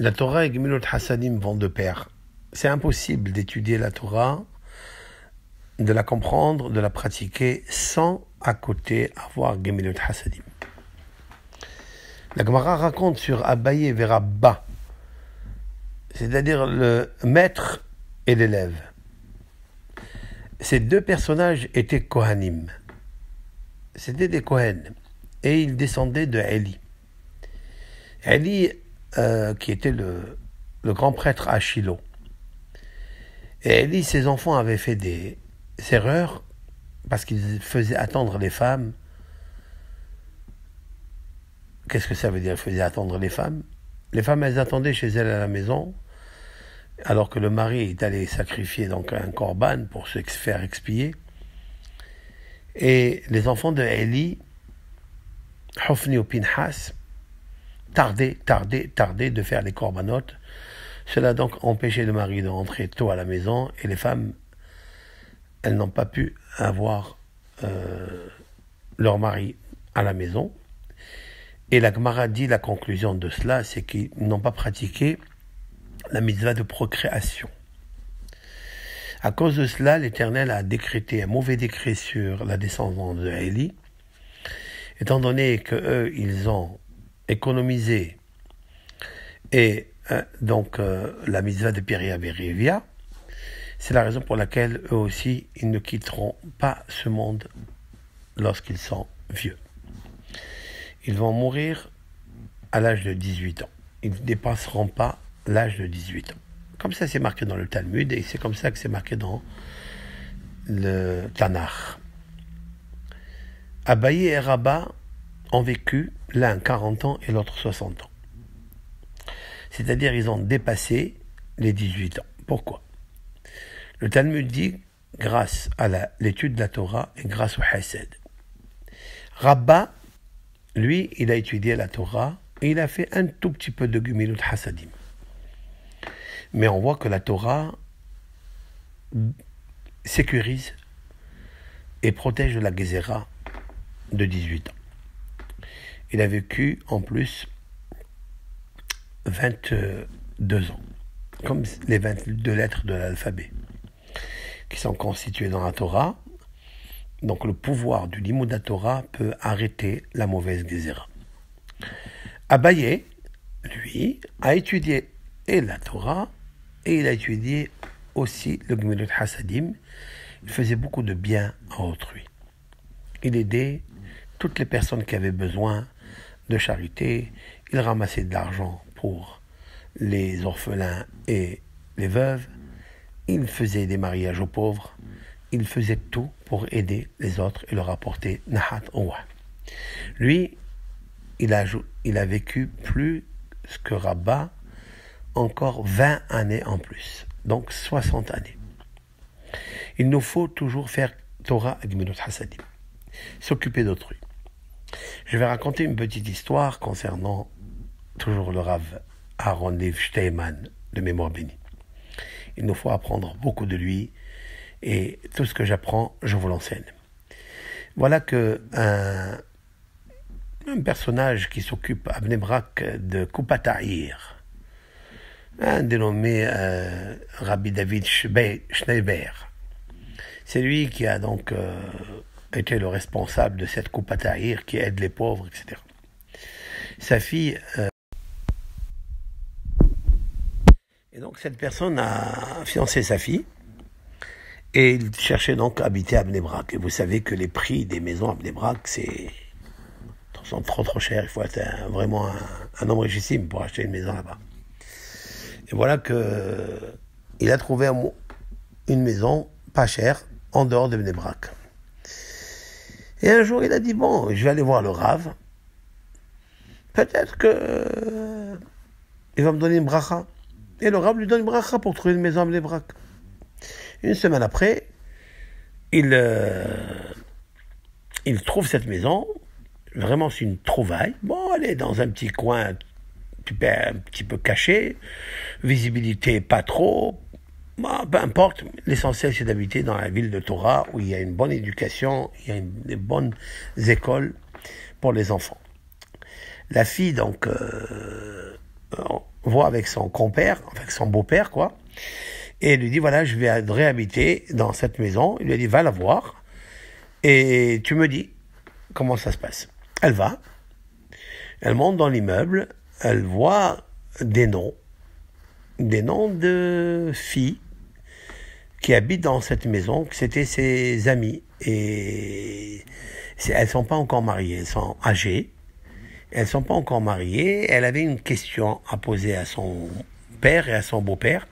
La Torah et Gemilut Hasadim vont de pair. C'est impossible d'étudier la Torah, de la comprendre, de la pratiquer sans à côté avoir Gemilut Hasadim. La Gemara raconte sur Abaye et Rabba, c'est-à-dire le maître et l'élève. Ces deux personnages étaient Kohanim. C'était des Kohen. Et ils descendaient de Eli. Eli, qui était le grand prêtre à Shiloh. Et Eli, ses enfants avaient fait des erreurs parce qu'ils faisaient attendre les femmes. Qu'est-ce que ça veut dire, faisaient attendre les femmes? Les femmes, elles attendaient chez elles à la maison, alors que le mari est allé sacrifier donc un corban pour se faire expier. Et les enfants de Eli, Hofni ou Pinhas, tardaient de faire les corbanotes. Cela donc empêchait le mari de rentrer tôt à la maison, et les femmes, elles n'ont pas pu avoir leur mari à la maison. Et la Gemara dit, la conclusion de cela, c'est qu'ils n'ont pas pratiqué la mitzvah de procréation. À cause de cela, l'Éternel a décrété un mauvais décret sur la descendance de Eli, étant donné qu'eux, ils ont économisé et la mitzvah de Peria Berivia. C'est la raison pour laquelle eux aussi, ils ne quitteront pas ce monde lorsqu'ils sont vieux. Ils vont mourir à l'âge de 18 ans. Ils ne dépasseront pas l'âge de 18 ans. Comme ça, c'est marqué dans le Talmud, et c'est comme ça que c'est marqué dans le Tanakh. Abaye et Rabba ont vécu, l'un 40 ans et l'autre 60 ans. C'est-à-dire, ils ont dépassé les 18 ans. Pourquoi? Le Talmud dit, grâce à l'étude de la Torah et grâce au Hesed. Rabba, lui, il a étudié la Torah et il a fait un tout petit peu de Gemilut Hasadim. Mais on voit que la Torah sécurise et protège la Gezerah de 18 ans. Il a vécu en plus 22 ans, comme les 22 lettres de l'alphabet, qui sont constituées dans la Torah. Donc le pouvoir du Limud Torah peut arrêter la mauvaise Gezerah. Abaye, lui, a étudié et la Torah, et il a étudié aussi le Gemilut Hasadim. Il faisait beaucoup de bien à autrui. Il aidait toutes les personnes qui avaient besoin de charité. Il ramassait de l'argent pour les orphelins et les veuves. Il faisait des mariages aux pauvres. Il faisait tout pour aider les autres et leur apporter Nahat Owa. Lui, il a vécu plus que Rabba, encore 20 années en plus, donc 60 années. Il nous faut toujours faire Torah et Gemilut Hasadim, s'occuper d'autrui. Je vais raconter une petite histoire concernant toujours le Rav Aaron Lev Steinman de Mémoire bénie. Il nous faut apprendre beaucoup de lui, et tout ce que j'apprends, je vous l'enseigne. Voilà que un personnage qui s'occupe à Bnei Brak de Kupat Ha'ir, un dénommé Rabbi David Schneiber. C'est lui qui a donc été le responsable de cette Kupat Ha'ir qui aide les pauvres, etc. Sa fille... Et donc cette personne a fiancé sa fille, et il cherchait donc à habiter à Bnei Brak. Et vous savez que les prix des maisons à Bnei Brak, sont trop chers. Il faut être vraiment un homme richissime pour acheter une maison là-bas. Et voilà que il a trouvé une maison pas chère en dehors de Bnei Brak. Et un jour, il a dit, bon, je vais aller voir le Rav. Peut-être que il va me donner une bracha. Et le Rav lui donne une bracha pour trouver une maison à Bnei Brak. Une semaine après, il trouve cette maison. Vraiment, c'est une trouvaille. Bon, elle est dans un petit coin un petit peu caché, visibilité pas trop. Bon, peu importe, l'essentiel c'est d'habiter dans la ville de Torah où il y a une bonne éducation, il y a des bonnes écoles pour les enfants. La fille donc voit avec son compère, avec son beau-père, quoi, et lui dit, voilà, je vais réhabiter dans cette maison. Il lui a dit, va la voir, et tu me dis comment ça se passe. Elle va, elle monte dans l'immeuble, elle voit des noms de filles qui habitent dans cette maison, que c'était ses amies, et elles sont pas encore mariées, elles sont âgées, elles sont pas encore mariées. Elle avait une question à poser à son père et à son beau-père.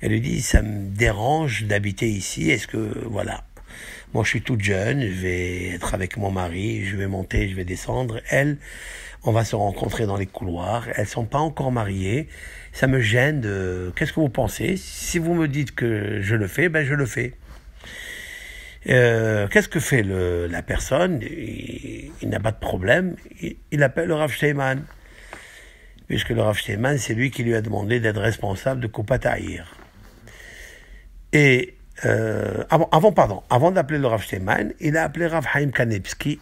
Elle lui dit, ça me dérange d'habiter ici, est-ce que, voilà, moi je suis toute jeune, je vais être avec mon mari, je vais monter, je vais descendre, elle, on va se rencontrer dans les couloirs, elles sont pas encore mariées, ça me gêne de, qu'est-ce que vous pensez? Si vous me dites que je le fais, ben je le fais. Qu'est-ce que fait la personne? Il n'a pas de problème, il appelle le Rav Steinman, puisque le Rav Steinman, c'est lui qui lui a demandé d'être responsable de Koupat Ha'ir. Et avant d'appeler le Rav Steinman, il a appelé Rav Chaim Kanevsky,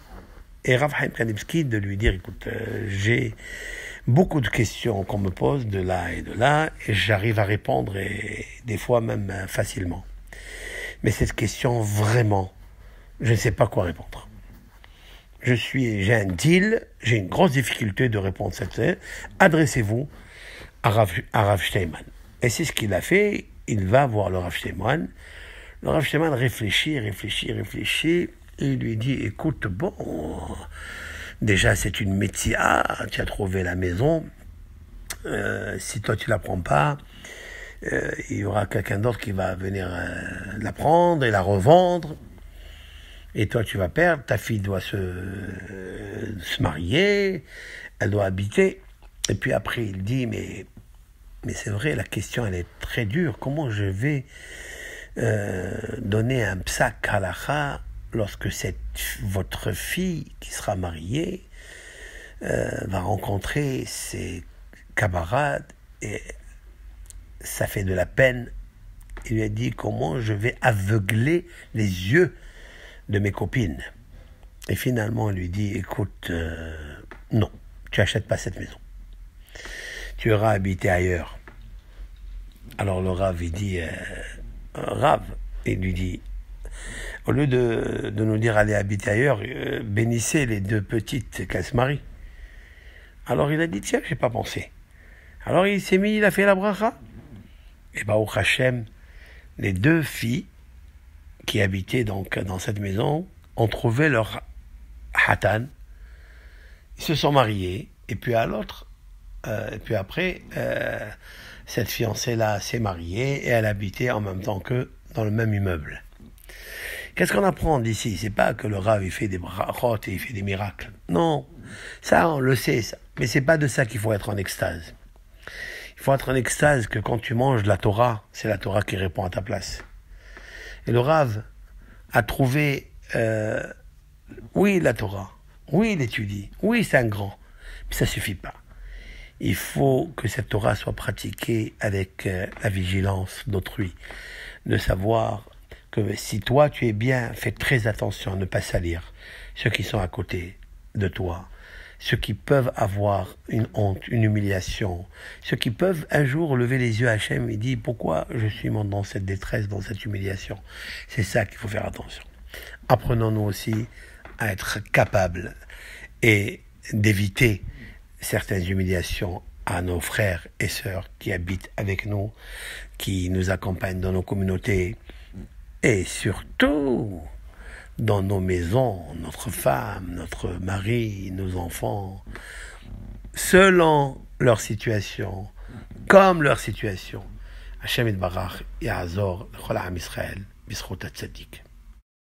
et Rav Chaim Kanevsky de lui dire, écoute, j'ai beaucoup de questions qu'on me pose de là, et j'arrive à répondre, et des fois même facilement. Mais cette question, vraiment, je ne sais pas quoi répondre. J'ai un deal, j'ai une grosse difficulté de répondre à cette. Adressez-vous à Rav Steinman. Et c'est ce qu'il a fait. Il va voir le Rav Steinman. Le Rav Steinman réfléchit. Et il lui dit, écoute, bon, déjà c'est une métia, tu as trouvé la maison. Si toi tu la prends pas, il y aura quelqu'un d'autre qui va venir la prendre et la revendre. Et toi, tu vas perdre. Ta fille doit se marier. Elle doit habiter. Et puis après, il dit, mais c'est vrai, la question, elle est très dure. Comment je vais donner un psak halacha lorsque votre fille qui sera mariée va rencontrer ses camarades et ça fait de la peine. Il lui a dit, comment je vais aveugler les yeux de mes copines. Et finalement, il lui dit, écoute, non, tu n'achètes pas cette maison. Tu iras habiter ailleurs. Alors le Rav, il dit, Rav, il lui dit, au lieu de nous dire allez habiter ailleurs, bénissez les deux petites qu'elles se marient. Alors il a dit, tiens, j'ai pas pensé. Alors il s'est mis, il a fait la bracha. Et au Hachem, les deux filles qui habitaient donc dans cette maison ont trouvé leur hatan, ils se sont mariés, et puis puis après, cette fiancée-là s'est mariée et elle habitait en même temps qu'eux dans le même immeuble. Qu'est-ce qu'on apprend d'ici? C'est pas que le Rav il fait des brachot et il fait des miracles. Non, ça on le sait, ça. Mais c'est pas de ça qu'il faut être en extase. Il faut être en extase que quand tu manges la Torah, c'est la Torah qui répond à ta place. Et le Rav a trouvé, oui, la Torah, oui, il étudie, oui, c'est un grand, mais ça suffit pas. Il faut que cette Torah soit pratiquée avec la vigilance d'autrui, de savoir que si toi tu es bien, fais très attention à ne pas salir ceux qui sont à côté de toi, ceux qui peuvent avoir une honte, une humiliation, ceux qui peuvent un jour lever les yeux à Hachem et dire pourquoi je suis dans cette détresse, dans cette humiliation. C'est ça qu'il faut faire attention. Apprenons-nous aussi à être capables et d'éviter certaines humiliations à nos frères et sœurs qui habitent avec nous, qui nous accompagnent dans nos communautés et surtout dans nos maisons, notre femme, notre mari, nos enfants, selon leur situation, comme leur situation. Hachem Yitbarach Ya'azor L'Chol Ha'am Yisrael B'Zchut HaTzadik.